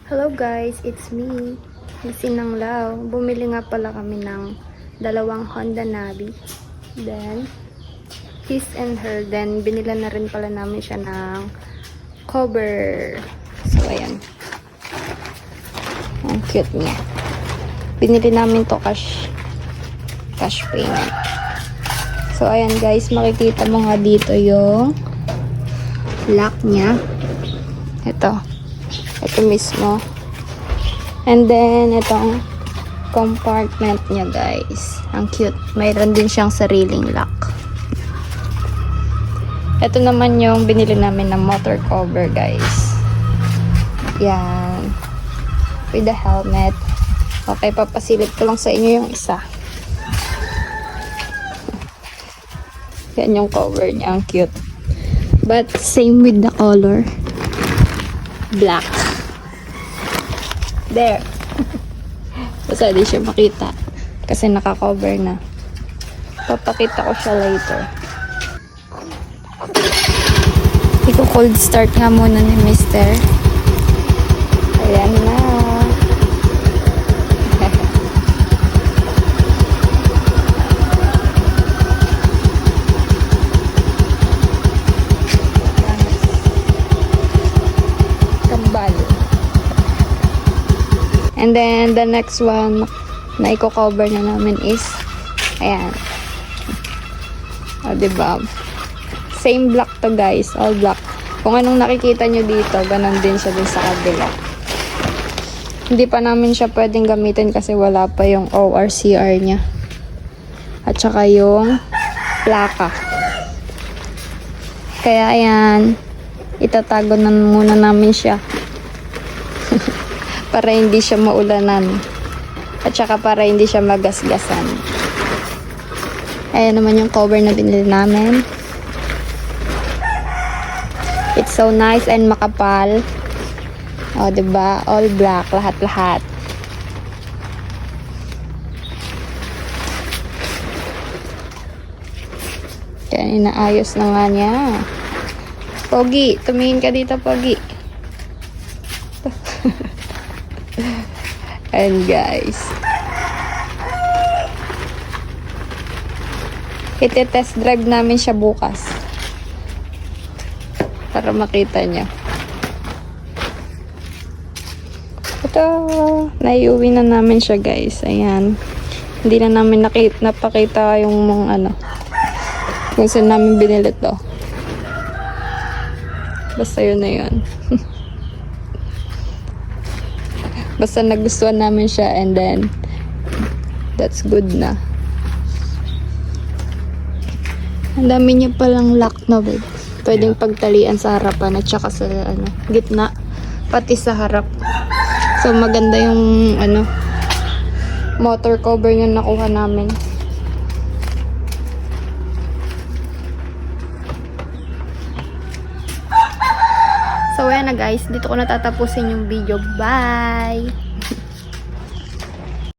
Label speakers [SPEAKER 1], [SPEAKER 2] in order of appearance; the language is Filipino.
[SPEAKER 1] Hello guys, it's me, Sinang Lao. Bumili nga pala kami ng dalawang Honda Navi. Then, his and her. Then, binila na rin pala namin siya ng cover. So, ayan. Ang cute niya. Binili namin to cash payment. So, ayan guys, makikita mo nga dito yung lock niya. Ito mismo. And then, itong compartment niya, guys. Ang cute. Mayroon din siyang sariling lock. Ito naman yung binili namin na motor cover, guys. Yan. With the helmet. Okay, papasilip ko lang sa inyo yung isa. Yan yung cover niya. Ang cute. But, same with the color. Black. There. Basta di siya makita. Kasi naka-cover na. Papakita ko siya later. Iko-cold start nga muna ni Mister. Ayan na. And then, the next one na i-cover na namin is, ayan. O, diba? Same black to, guys. All black. Kung anong nakikita nyo dito, ganun din siya din sa kabila. Hindi pa namin siya pwedeng gamitin kasi wala pa yung ORCR niya. At saka yung plaka. Kaya, ayan. Itatago na muna namin siya. Para hindi siya maulanan. At saka para hindi siya magasgasan. Ayan naman yung cover na binili namin. It's so nice and makapal. O, diba? All black. Lahat-lahat. Kaya inaayos na nga niya. Pogi, tumingin ka dito, Pogi. And guys, iti-test drive namin siya bukas para makita niya. Ito, naiuwi na namin siya, guys. Ayan, hindi na namin napakita yung mga kung saan namin binili to. Basta yun na yun. Basta nagustuhan namin siya and then that's good na. Ang dami niya palang lock na, babe. Pwedeng pagtalian sa harapan at saka sa gitna, pati sa harap. So maganda yung motor cover yung nakuha namin. So, ayan na guys. Dito ko natatapusin yung video. Bye!